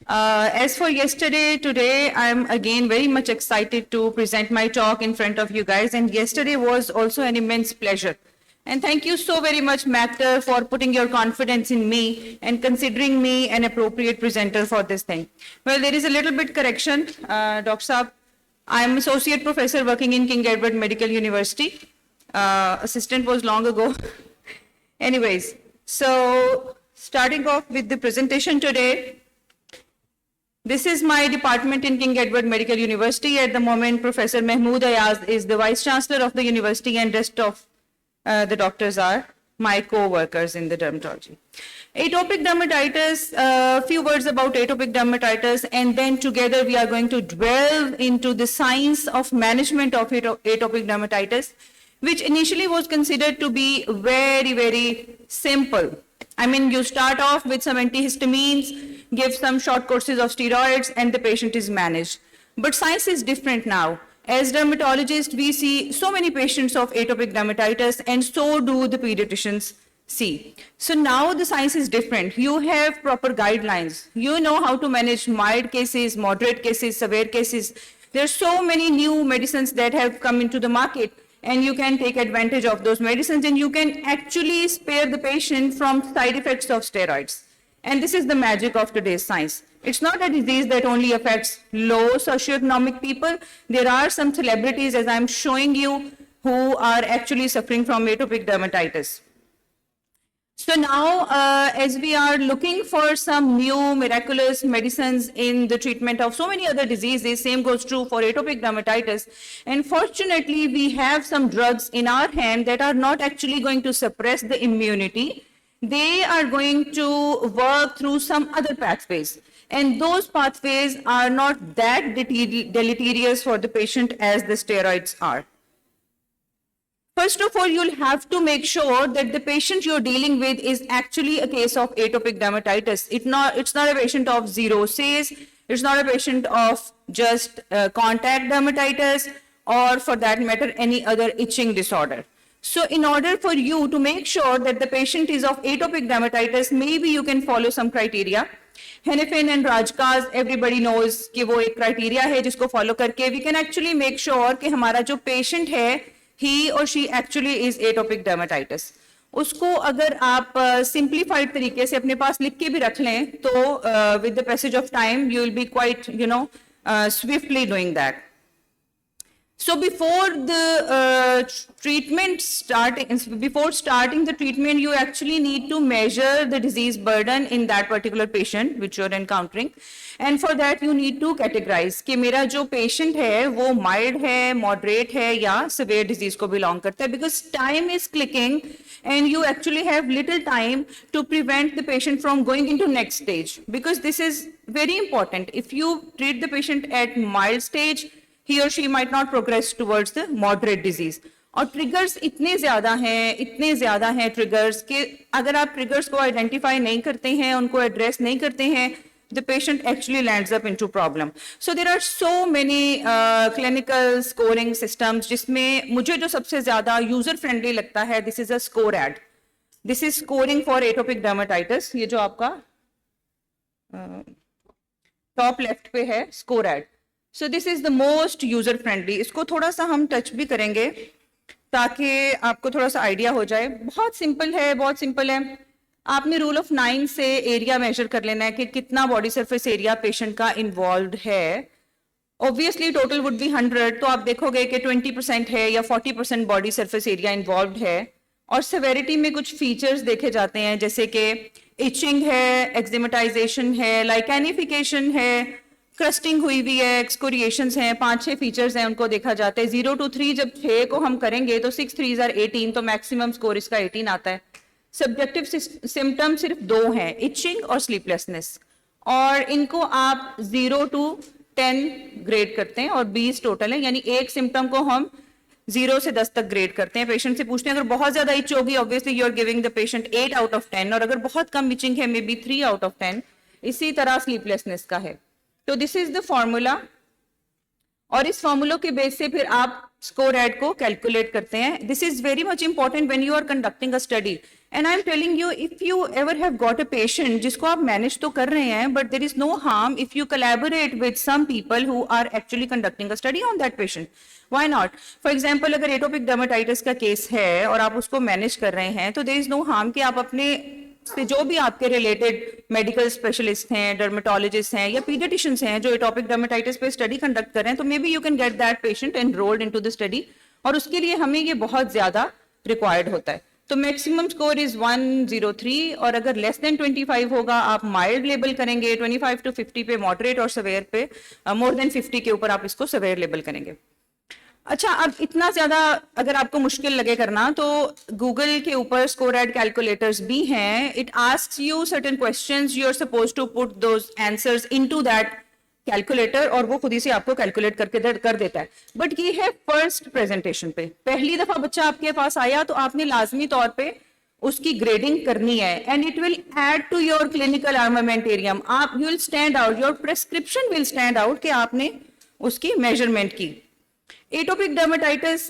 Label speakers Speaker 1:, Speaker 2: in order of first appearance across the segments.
Speaker 1: As for yesterday, today I'm again very much excited to present my talk in front of you guys. And yesterday was also an immense pleasure. And thank you so very much, Mactor, for putting your confidence in me and considering me an appropriate presenter for this thing. Well, there is a little bit correction, Dr. Saab. I'm associate professor working in King Edward Medical University. Assistant was long ago. Anyways, so starting off with the presentation today, this is my department in King Edward Medical University. At the moment, Professor Mahmood Ayaz is the Vice Chancellor of the university, and rest of the doctors are my co-workers in the dermatology. Atopic dermatitis, a few words about atopic dermatitis, and then together we are going to delve into the science of management of atopic dermatitis, which initially was considered to be very, very simple. I mean, you start off with some antihistamines, give some short courses of steroids, and the patient is managed. But science is different now. As dermatologists, we see so many patients of atopic dermatitis, and so do the pediatricians see. So now the science is different. You have proper guidelines. You know how to manage mild cases, moderate cases, severe cases. There are so many new medicines that have come into the market, and you can take advantage of those medicines, and you can actually spare the patient from side effects of steroids. And this is the magic of today's science. It's not a disease that only affects low socioeconomic people. There are some celebrities, as I'm showing you, who are actually suffering from atopic dermatitis. So now, as we are looking for some new miraculous medicines in the treatment of so many other diseases, same goes true for atopic dermatitis. And fortunately, we have some drugs in our hand that are not actually going to suppress the immunity. They are going to work through some other pathways. And those pathways are not that deleterious for the patient as the steroids are. First of all, you'll have to make sure that the patient you're dealing with is actually a case of atopic dermatitis. It's not a patient of xeroses, it's not a patient of just contact dermatitis, or for that matter, any other itching disorder. So in order for you to make sure that the patient is of atopic dermatitis, maybe you can follow some criteria. Hennepin and Rajkas, everybody knows कि वो एक criteria है जिसको follow करके we can actually make sure कि हमारा जो patient है, he or she actually is atopic dermatitis. उसको अगर आप simplified तरीके से अपने पास लिख के भी रख लें, तो with the passage of time, you will be quite, swiftly doing that. So before the before starting the treatment, you actually need to measure the disease burden in that particular patient which you're encountering. And for that, you need to categorize कि मेरा जो patient है, वो mild है, moderate है, या severe disease को belong करता है, because time is clicking and you actually have little time to prevent the patient from going into next stage, because this is very important. If you treat the patient at mild stage, he or she might not progress towards the moderate disease. और triggers इतने ज़्यादा हैं triggers कि अगर आप triggers को identify नहीं करते हैं, उनको address नहीं करते हैं, the patient actually lands up into problem. So there are so many clinical scoring systems जिसमें मुझे जो सबसे ज़्यादा user friendly लगता है, this is a SCORAD. This is scoring for atopic dermatitis. ये जो आपका top left पे है SCORAD. So this is the most user friendly. इसको थोड़ा सा हम टच भी करेंगे ताकि आपको थोड़ा सा आइडिया हो जाए. बहुत सिंपल है. आपने रूल ऑफ 9 से एरिया मेजर कर लेना है कि कितना बॉडी सरफेस एरिया पेशेंट का इन्वॉल्व है. ऑब्वियसली टोटल वुड बी 100, तो आप देखोगे कि 20% है या 40% बॉडी सरफेस एरिया इन्वॉल्व है. और सेवेरिटी में कुछ फीचर्स देखे जाते हैं, जैसे कि इचिंग है, एक्जिमेटाइजेशन है, लाइकेनिफिकेशन है, क्रस्टिंग हुई हुई है, एक्सकोरिएशंस हैं, 5-6 फीचर्स हैं, उनको देखा जाता है. 0 to 3 जब 6 को हम करेंगे तो 6 3s are 18, तो मैक्सिमम स्कोर इसका 18 आता है. सब्जेक्टिव सिम्टम सिर्फ 2 हैं, इचिंग और स्लीपलेसनेस, और इनको आप 0 to 10 ग्रेड करते हैं, और 20 टोटल है, यानी एक सिम्टम को हम 0 से 10 तक ग्रेड करते हैं. पेशेंट से पूछते हैं, अगर बहुत ज्यादा इच होगी, obviously you are giving the patient 8 out of 10, और अगर बहुत कम इचिंग है, मे बी 3 out of 10. इसी तरह स्लीपलेसनेस का है. तो दिस इज द फॉर्मूला, और इस फॉर्मूला के बेस से फिर आप SCORAD को कैलकुलेट करते हैं. This is very much important when you are conducting a study. And I am telling you, if you ever have got a patient जिसको आप मैनेज तो कर रहे हैं, but there is no harm if you collaborate with some people who are actually conducting a study on that patient. Why not? For example, अगर atopic dermatitis का case है और आप उसको मैनेज कर रहे हैं, तो देर इज नो हार्म कि आप अपने से जो भी आपके रिलेटेड मेडिकल स्पेशलिस्ट हैं, डर्मेटोलॉजिस्ट हैं या पीडियाट्रिशियंस हैं जो एटोपिक डर्मेटाइटिस पे स्टडी कंडक्ट कर रहे हैं, तो may be you can get that patient enrolled into the study. और उसके लिए हमें ये बहुत ज्यादा रिक्वायर्ड होता है. तो मैक्सिमम स्कोर इज 103, और अगर लेस देन 25 होगा आप माइल्ड लेबल करेंगे, 25 to 50 पे मॉडरेट, और सवेयर पे मोर देन 50 के ऊपर आप इसको सवेयर लेबल करेंगे. अच्छा, अब इतना ज्यादा अगर आपको मुश्किल लगे करना, तो गूगल के ऊपर SCORAD कैलकुलेटर्स भी हैं. It asks you certain questions, you are suppose to put those answers into that calculator, और वो खुद ही से आपको कैलकुलेट करके कर देता है. बट ये है फर्स्ट प्रेजेंटेशन पे. पहली दफा बच्चा आपके पास आया तो आपने लाजमी तौर पे उसकी ग्रेडिंग करनी है, and it will add to your clinical armamentarium. आप you will stand out, your prescription will stand out कि आपने उसकी मेजरमेंट की. एटोपिक डर्मेटाइटिस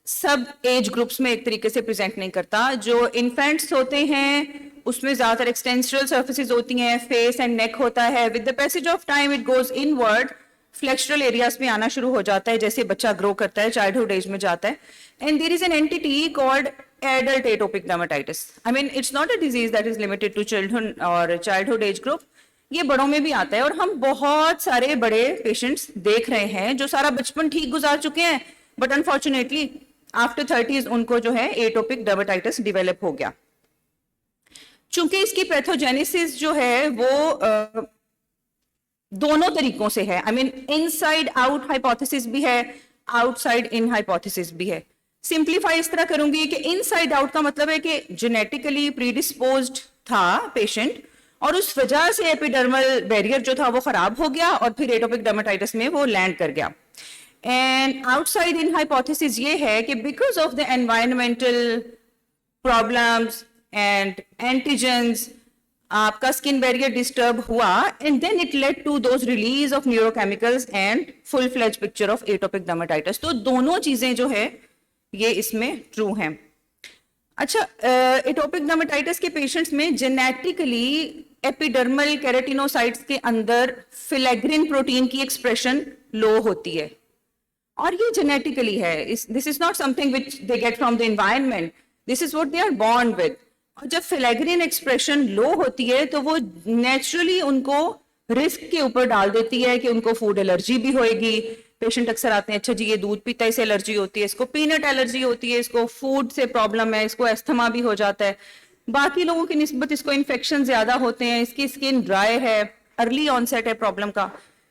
Speaker 1: सब एज ग्रुप्स में एक तरीके से प्रेजेंट नहीं करता. जो इन्फेंट्स होते हैं उसमें ज्यादातर एक्सटेंसुरल सर्फेसिस होती हैं, फेस एंड नेक होता है. With the passage of time it goes inward, flexural areas में आना शुरू हो जाता है जैसे बच्चा ग्रो करता है, चाइल्डहुड एज में जाता है. And there is an entity called adult atopic dermatitis. I mean it's not a disease that is limited to children और चाइल्डहुड एज ग्रुप. ये बड़ों में भी आता है, और हम बहुत सारे बड़े पेशेंट्स देख रहे हैं जो सारा बचपन ठीक गुजार चुके हैं, बट अनफॉर्चुनेटली आफ्टर 30s उनको जो है एटोपिक डर्मेटाइटिस डेवलप हो गया. चूंकि इसकी पैथोजेनेसिस जो है वो दोनों तरीकों से है. I mean inside out hypothesis भी है, आउटसाइड इन हाइपोथेसिस भी है. सिंप्लीफाई इस तरह करूंगी कि इनसाइड आउट का मतलब है कि जेनेटिकली प्रीडिस्पोज्ड था पेशेंट, और उस वजह से एपिडर्मल बैरियर जो था वो खराब हो गया और फिर एटोपिक डर्मेटाइटिस में वो लैंड कर गया. एंड आउटसाइड इन हाइपोथेसिस ये है कि because of the environmental problems and antigens आपका स्किन बैरियर डिस्टर्ब हुआ, and then it led to those release of neurochemicals and full fledge picture of atopic dermatitis. तो दोनों चीजें जो है ये इसमें ट्रू हैं. अच्छा, एटोपिक डर्मेटाइटिस के पेशेंट्स में जेनेटिकली एपिडर्मल केराटिनोसाइट्स के अंदर फिलेग्रिन प्रोटीन की एक्सप्रेशन लो होती है, और ये जेनेटिकली है. This is not something which they get from the environment, this is what they are born with. और जब फिलेग्रिन एक्सप्रेशन लो होती है तो वो नेचुरली उनको रिस्क के ऊपर डाल देती है कि उनको फूड एलर्जी भी होएगी. पेशेंट अक्सर आते हैं, अच्छा जी ये दूध पीता है, इससे एलर्जी होती है, इसको पीनट एलर्जी होती है, इसको फूड से प्रॉब्लम है, इसको एस्थमा भी हो जाता है, बाकी लोगों की निस्बत इसको इन्फेक्शन ज्यादा होते हैं, इसकी स्किन ड्राई है, अर्ली ऑनसेट है प्रॉब्लम का.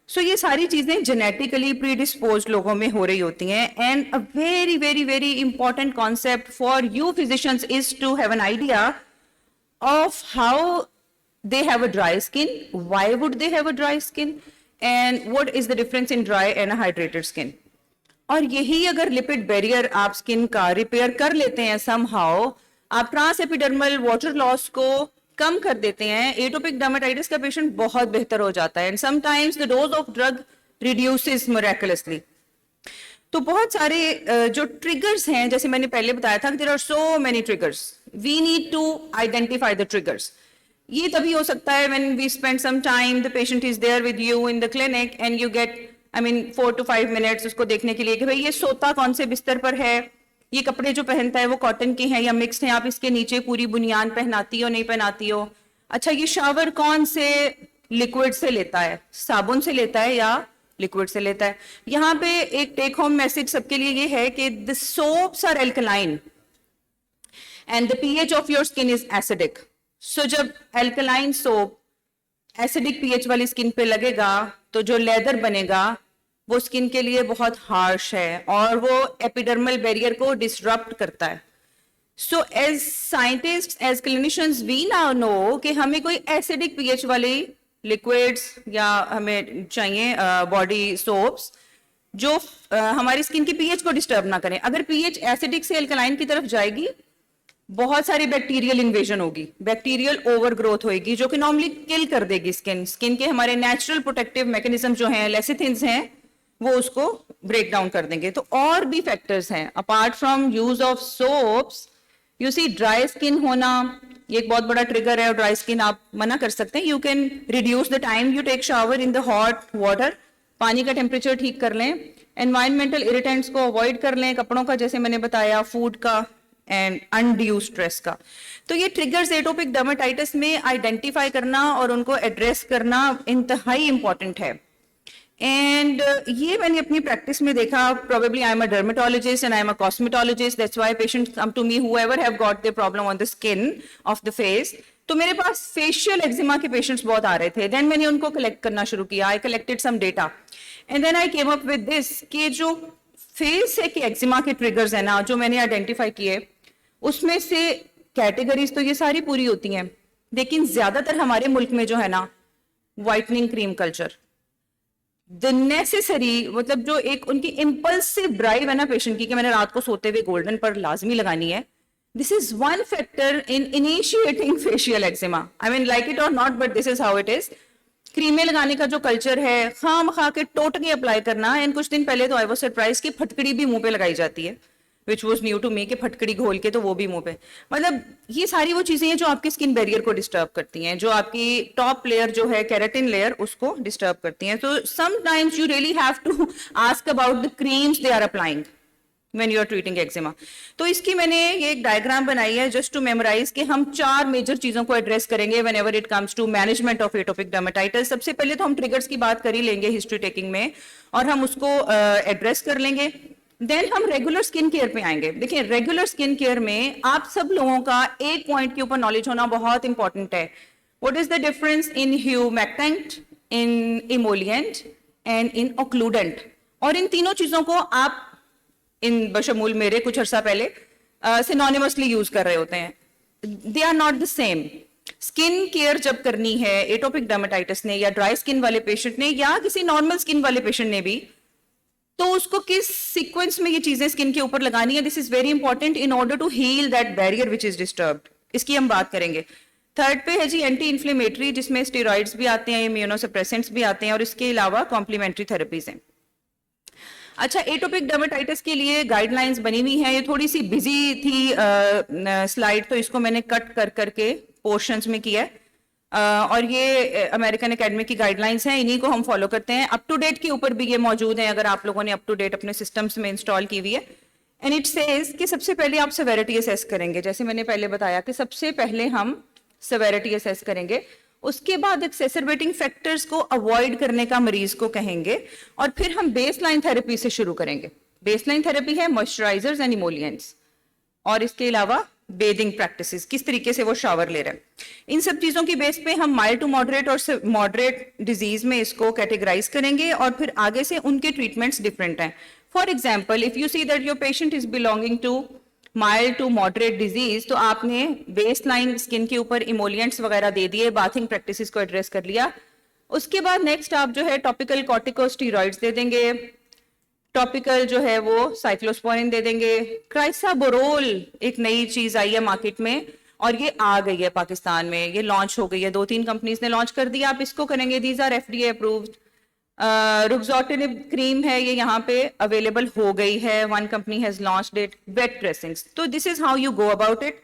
Speaker 1: सो ये सारी चीजें जेनेटिकली प्रीडिस्पोज लोगों में हो रही होती हैं. And a very very very important concept for you physicians is to have an idea of how they have a dry skin, why would they have a dry skin, and what is the difference in dry and a hydrated skin. और यही अगर lipid barrier आप skin का repair कर लेते हैं somehow, आप trans epidermal water loss को कम कर देते हैं, एटोपिक डर्मेटाइटिस का पेशेंट बहुत बेहतर हो जाता है. And sometimes the dose of drug reduces मिरेकुलसली. तो बहुत सारे जो ट्रिगर्स हैं, जैसे मैंने पहले बताया था, there are so many triggers, we need to identify the triggers. ये तभी हो सकता है when we spend some time, the patient is there with you in the clinic and you get I mean 4 to 5 minutes उसको देखने के लिए कि भाई ये सोता कौन से बिस्तर पर है, ये कपड़े जो पहनता है वो कॉटन के हैं या मिक्स्ड हैं, आप इसके नीचे पूरी बुनियान पहनाती हो नहीं पहनाती हो. अच्छा, ये शावर कौन से लिक्विड से लेता है, साबुन से लेता है या लिक्विड से लेता है. यहाँ पे एक टेक होम मैसेज सबके लिए ये है कि the soaps are alkaline and the pH of your skin is acidic. So जब एल्कलाइन सोप एसिडिक पीएच वाली स्किन पे लगेगा तो जो लेदर बनेगा वो स्किन के लिए बहुत हार्श है और वो एपिडर्मल बैरियर को डिसरप्ट करता है. So as scientist, as clinicians, we now know कि हमें कोई एसिडिक पीएच वाली लिक्विड्स या हमें चाहिए बॉडी सोप्स जो हमारी स्किन की पीएच को डिस्टर्ब ना करें. अगर पीएच एसिडिक से एल्कलाइन की तरफ जाएगी, बहुत सारी बैक्टीरियल इन्वेजन होगी, बैक्टीरियल ओवर ग्रोथ होगी जो कि नॉर्मली किल कर देगी स्किन. स्किन के हमारे नेचुरल प्रोटेक्टिव मैकेनिज्म जो हैं, लेसिथिन्स हैं, वो उसको ब्रेक डाउन कर देंगे। तो और भी फैक्टर्स हैं apart from use of soaps. You see dry skin होना ये एक बहुत बड़ा ट्रिगर है, और ड्राई स्किन आप मना कर सकते हैं। You can reduce the time you take shower in the hot water, पानी का टेम्परेचर ठीक कर लें, एनवायरमेंटल इरिटेंट्स को अवॉइड कर लें, कपड़ों का जैसे मैंने बताया, फूड का एंड अनड्यू स्ट्रेस का। तो ये ट्रिगर्स एटोपिक डर्मेटाइटिस में आइडेंटिफाई करना और उनको एड्रेस करना इंतहाई इंपॉर्टेंट है। एंड ये मैंने अपनी प्रैक्टिस में देखा। Probably I am a dermatologist and I am a cosmetologist, that's why patients come to me whoever have got the problem on the skin of the face. तो मेरे पास फेशियल एक्जिमा के patients बहुत आ रहे थे। देन मैंने उनको कलेक्ट करना शुरू किया। I collected some data and then I came up with this कि जो फेस है कि एक्जिमा के ट्रिगर्स है ना, जो मैंने आइडेंटिफाई किए, उसमें से कैटेगरीज तो ये सारी पूरी होती हैं, लेकिन ज्यादातर हमारे मुल्क में जो है ना, whitening cream culture, the necessary, मतलब जो एक उनकी इंपल्सिव ड्राइव है ना पेशेंट की कि मैंने रात को सोते हुए गोल्डन पर लाजमी लगानी है, this is one factor in initiating facial eczema. I mean like it or not, but this is how it is. क्रीमें लगाने का जो कल्चर है, खाम खा के टोटके अप्लाई करना, एंड कुछ दिन पहले तो आई वाज सरप्राइज कि फटकड़ी भी मुंह पे लगाई जाती है, which was new to me, कि फटकड़ी घोल के तो वो भी मुंह पे। मतलब ये सारी वो चीजें हैं जो आपकी स्किन बैरियर को डिस्टर्ब करती हैं, जो आपकी टॉप लेयर जो है केराटिन लेयर, उसको डिस्टर्ब करती हैं। तो sometimes you really have to ask about the creams they are applying when you are treating eczema। तो इसकी मैंने ये एक डायग्राम बनाई है जस्ट टू मेमोराइज कि हम 4 मेजर चीजों को एड्रेस करेंगे whenever it comes to management of atopic dermatitis। सबसे पहले तो हम ट्रिगर्स की बात कर ही लेंगे हिस्ट्री टेकिंग में, और हम उसको एड्रेस कर लेंगे। देन हम रेगुलर स्किन केयर पे आएंगे। देखिए रेगुलर स्किन केयर में आप सब लोगों का एक पॉइंट के ऊपर नॉलेज होना बहुत इंपॉर्टेंट है। What is the difference in humectant, in emollient and in occludent. और इन तीनों चीजों को आप इन बशमूल मेरे कुछ अर्सा पहले सिनोनिमसली यूज कर रहे होते हैं। They are not the same. Skin care जब करनी है एटोपिक डर्मेटाइटिस ने, या ड्राई स्किन वाले पेशेंट ने, या किसी नॉर्मल स्किन वाले पेशेंट ने भी, तो उसको किस सीक्वेंस में ये चीजें स्किन के ऊपर लगानी है, this is very important in order to heal that barrier which is disturbed. इसकी हम बात करेंगे। थर्ड पे है जी एंटी इन्फ्लेमेटरी, जिसमें स्टेरॉइड्स भी आते हैं, इम्यूनोसप्रेसेंट्स भी आते हैं, और इसके अलावा कॉम्प्लीमेंट्री थेरेपीज हैं। अच्छा, एटोपिक डर्मेटाइटिस के लिए गाइडलाइंस बनी हुई है। ये थोड़ी सी बिजी थी स्लाइड, तो इसको मैंने कट कर करके पोर्शंस में किया है। और ये अमेरिकन एकेडमी की गाइडलाइंस हैं, इन्हीं को हम फॉलो करते हैं। अप टू डेट के ऊपर भी ये मौजूद है, अगर आप लोगों ने अप टू डेट अपने सिस्टम्स में इंस्टॉल की हुई है। एंड इट सेज कि सबसे पहले आप सेवेरिटी असेस करेंगे, जैसे मैंने पहले बताया कि सबसे पहले हम सेवेरिटी असेस करेंगे, उसके बाद एक्सेसरबेटिंग फैक्टर्स को अवॉइड करने का मरीज को कहेंगे, और फिर हम बेसलाइन थेरेपी से शुरू करेंगे। बेसलाइन थेरेपी है मॉइस्चराइजर्स एंड इमोलिएंट्स, और इसके अलावा बेदिंग प्रैक्टिसेस, किस तरीके से वो शावर ले रहे हैं। इन सब चीजों की बेस पे हम माइल्ड टू मॉडरेट और मॉडरेट डिजीज में इसको कैटेगराइज करेंगे, और फिर आगे से उनके ट्रीटमेंट्स डिफरेंट हैं। For example, if you see that your patient is belonging to mild to moderate disease, तो आपने बेस लाइन स्किन के ऊपर इमोलिएंट्स वगैरह दे दिए, बाथिंग प्रैक्टिसेस को एड्रेस कर लिया। उसके बाद नेक्स्ट आप जो है टॉपिकल कॉर्टिकोस्टेरॉइड्स दे देंगे, टॉपिकल जो है वो साइक्लोस्पोरिन दे देंगे। क्राइसाबोरोल एक नई चीज आई है मार्केट में, और ये आ गई है पाकिस्तान में, ये लॉन्च हो गई है, 2-3 कंपनीज ने लॉन्च कर दिया। आप इसको करेंगे, these are FDA approved. Ruxolitinib cream है, ये यहाँ पे अवेलेबल हो गई है, one company has launched it. Wet dressings, तो this is how you go about it,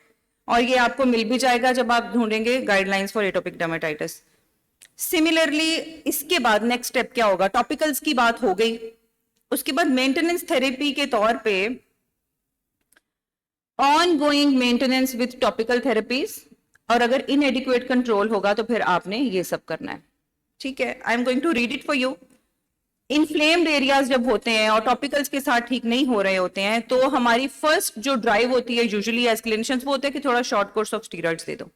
Speaker 1: और ये आपको मिल भी जाएगा जब आप ढूंढेंगे guidelines for atopic dermatitis. Similarly इसके बाद नेक्स्ट स्टेप क्या होगा, टॉपिकल्स की बात हो गई। उसके बाद मेंटेनेंस थेरेपी के तौर पे ongoing maintenance with topical therapies, और अगर इनएडिक्वेट कंट्रोल होगा तो फिर आपने ये सब करना है। ठीक है, I am going to read it for you. Inflamed areas जब होते हैं और टॉपिकल्स के साथ ठीक नहीं हो रहे होते हैं, तो हमारी फर्स्ट जो ड्राइव होती है यूजुअली एज क्लिनिशियंस, वो होता है कि थोड़ा शॉर्ट कोर्स ऑफ स्टीरॉइड्स दे दो,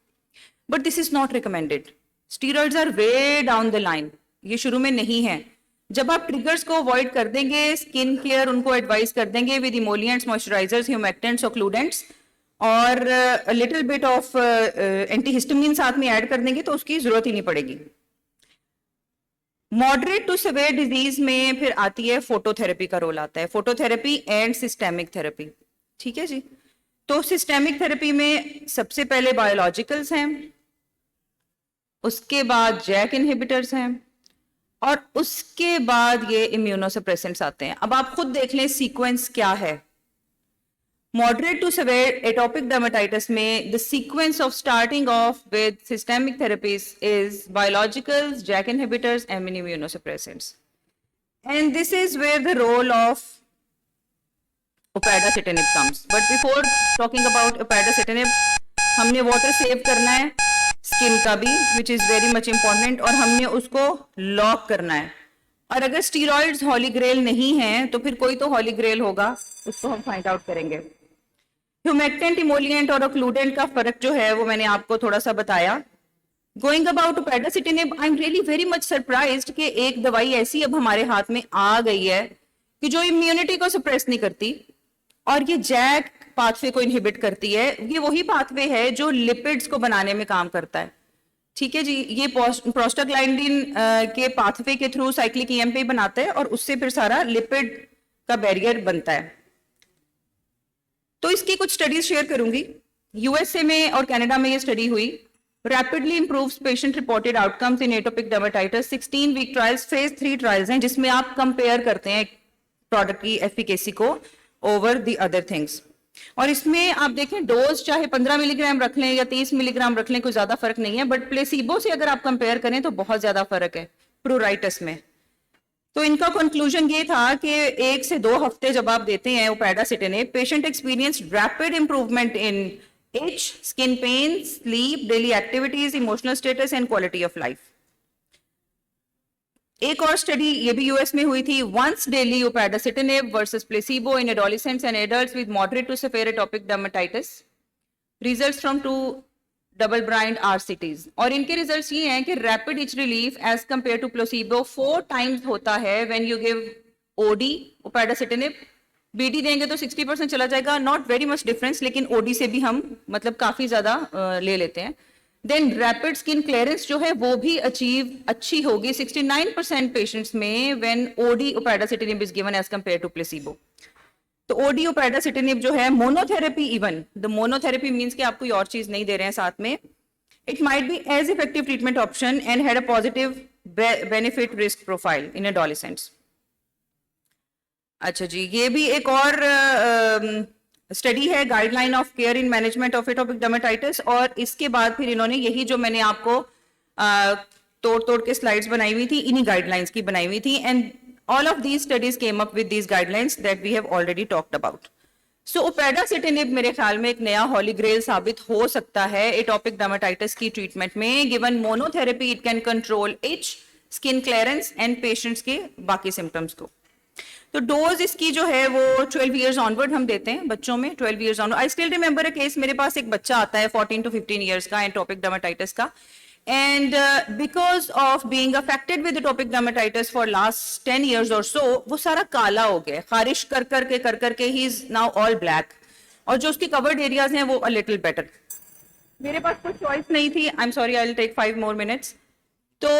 Speaker 1: but this is not recommended. Steroids are way down the line, ये शुरू में नहीं है। जब आप ट्रिगर्स को अवॉइड कर देंगे, स्किन केयर उनको एडवाइस कर देंगे विद इमोलिएंट्स, मॉइस्चराइजर्स, ह्यूमेक्टेंट्स, ऑक्लूडेंट्स, और लिटिल बिट ऑफ एंटीहिस्टामिन साथ में ऐड कर देंगे, तो उसकी जरूरत ही नहीं पड़ेगी। मॉडरेट टू सिवियर डिजीज में फिर आती है फोटोथेरेपी का रोल आता है, फोटोथेरेपी एंड सिस्टेमिक थेरेपी। ठीक है जी, तो सिस्टेमिक थेरेपी में सबसे पहले बायोलॉजिकल्स हैं, उसके बाद जैक इनहिबिटर्स हैं, और उसके बाद ये इम्यूनोसप्रेसेंट्स आते हैं। अब आप खुद देख लें सीक्वेंस क्या है। Moderate to severe atopic dermatitis में the sequence of starting of with systemic therapies is biologicals, JAK inhibitors and immunosuppressants, and this is where the role of upadacitinib comes. But before talking about upadacitinib, हमने water save करना है skin का भी, which is very much important, और हमने उसको lock करना है। और अगर स्टीरॉइड्स हॉली ग्रेल नहीं है तो फिर कोई तो हॉली ग्रेल होगा, उसको हम फाइंड आउट करेंगे। ह्यूमेक्टेंट, इमोलिएंट और ऑक्लूडेंट का फर्क जो है वो मैंने आपको थोड़ा सा बताया। Going about upadacitinib, I am really very much surprised कि एक दवाई ऐसी अब हमारे हाथ में आ गई है कि जो इम्यूनिटी को सप्रेस नहीं करती और ये जैक पाथवे को इनहिबिट करती है। ये वही पाथवे है जो लिपिड्स को बनाने में काम करता है। ठीक है जी, ये प्रोस्टाग्लैंडिन के पाथवे के थ्रू साइक्लिक ईएमपी बनाता है और उससे फिर सारा लिपिड का बैरियर बनता है। तो इसकी कुछ स्टडीज शेयर करूंगी। यूएसए में और कनाडा में ये स्टडी हुई, rapidly improves patient reported outcomes in atopic dermatitis. 16 week trials, phase 3 trials हैं जिसमें आप कंपेयर करते हैं प्रोडक्ट की एफिकेसी को ओवर द अदर थिंग्स। और इसमें आप देखें डोज चाहे 15 मिलीग्राम रख लें या 30 मिलीग्राम रख लें, कोई ज्यादा फर्क नहीं है, बट प्लेसिबो से अगर आप कंपेयर करें तो बहुत ज्यादा फर्क है प्रूराइटिस में। तो इनका कंक्लूजन ये था कि 1 से 2 हफ्ते जब आप देते हैं upadacitinib, patient experience rapid improvement in itch, skin pain, sleep, daily activities, emotional status and quality of life. एक और स्टडी ये भी यूएस में हुई थी, once daily upadacitinib versus placebo in adolescents and adults with moderate to severe atopic dermatitis, results from 2 double blind RCTs। और इनके results ये हैं कि rapid itch relief as compared to placebo 4 times होता है when you give OD upadacitinib। BD देंगे तो 60% चला जाएगा, नॉट वेरी मच डिफरेंस, लेकिन ओडी से भी हम मतलब काफी ज्यादा ले लेते हैं। देन रैपिड स्किन क्लियरेंस जो है वो भी अचीव अच्छी होगी 69% पेशेंट्स में when OD upadacitinib is given as compared to placebo. तो ओडी upadacitinib जो है monotherapy, even the monotherapy means कि आप कोई और चीज नहीं दे रहे हैं साथ में, it might be as effective treatment option and had a positive benefit risk profile in adolescents. अच्छा जी, ये भी एक और स्टडी है, guideline of care in management of atopic dermatitis, और इसके बाद फिर इन्होंने यही जो मैंने आपको तोड़ तोड़ के स्लाइड्स बनाई हुई थी, इन्हीं गाइडलाइंस की बनाई हुई थी, and all of these studies came up with these guidelines that we have already talked about. So upadacitinib मेरे ख्याल में एक नया होली ग्रेल साबित हो सकता है एटोपिक डर्मेटाइटिस की ट्रीटमेंट में। Given monotherapy it can control etch, skin clearance and patients के बाकी सिम्टम्स को। तो डोज इसकी जो है वो 12 इयर्स ऑनवर्ड हम देते हैं बच्चों में, 12 years onward. I still remember a case, मेरे पास एक बच्चा आता है 14 to 15 इयर्स का एटोपिक डर्मेटाइटिस का, and because of being affected with atopic dermatitis for last 10 years or so, वो सारा काला हो गया, खारिश कर करके he is now all black, और जो उसकी covered areas हैं वो a little better। मेरे पास कोई choice नहीं थी, I'm sorry, I'll take 5 more minutes। तो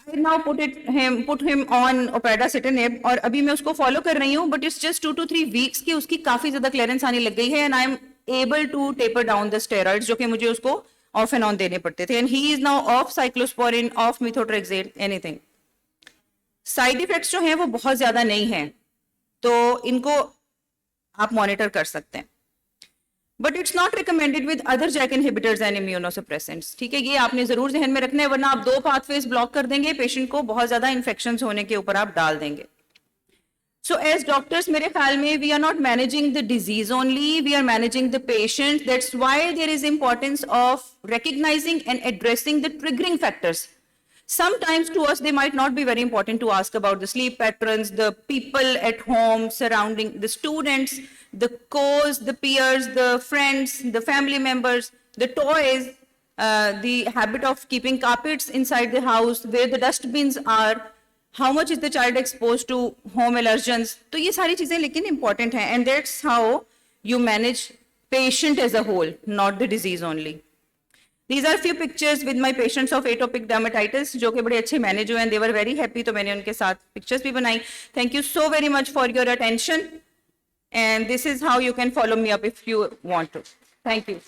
Speaker 1: I now put him on upadacitinib, और अभी मैं उसको follow कर रही हूँ, but it's just 2 to 3 weeks की उसकी काफी ज्यादा clearance आने लग गई है, and I'm able to taper down the steroids जो कि मुझे उसको ऑफ एंड ऑन देने पड़ते थे, and he is now off cyclosporine, off methotrexate, anything. Side effects जो हैं वो बहुत ज्यादा नहीं हैं, तो इनको आप मॉनिटर कर सकते हैं, but it's not recommended with other JAK inhibitors and immunosuppressants. ठीक है, ये आपने जरूर ध्यान में रखना है, वरना आप 2 पाथवेज ब्लॉक कर देंगे, पेशेंट को बहुत ज्यादा इन्फेक्शन होने के ऊपर आप डाल देंगे। So as doctors, मेरे ख्याल में we are not managing the disease only, we are managing the patient. That's why there is importance of recognizing and addressing the triggering factors. Sometimes to us they might not be very important to ask about the sleep patterns, the people at home surrounding, the students, the coach, the peers, the friends, the family members, the toys, the habit of keeping carpets inside the house, where the dustbins are, how much is the child exposed to home allergens। तो ये सारी चीजें लेकिन important हैं, and that's how you manage patient as a whole, not the disease only। These are few pictures with my patients of atopic dermatitis जो कि बड़े अच्छे मैनेज हुए हैं, they were very happy, तो मैंने उनके साथ पिक्चर्स भी बनाई। Thank you so very much for your attention, and this is how you can follow me up if you want to। Thank you।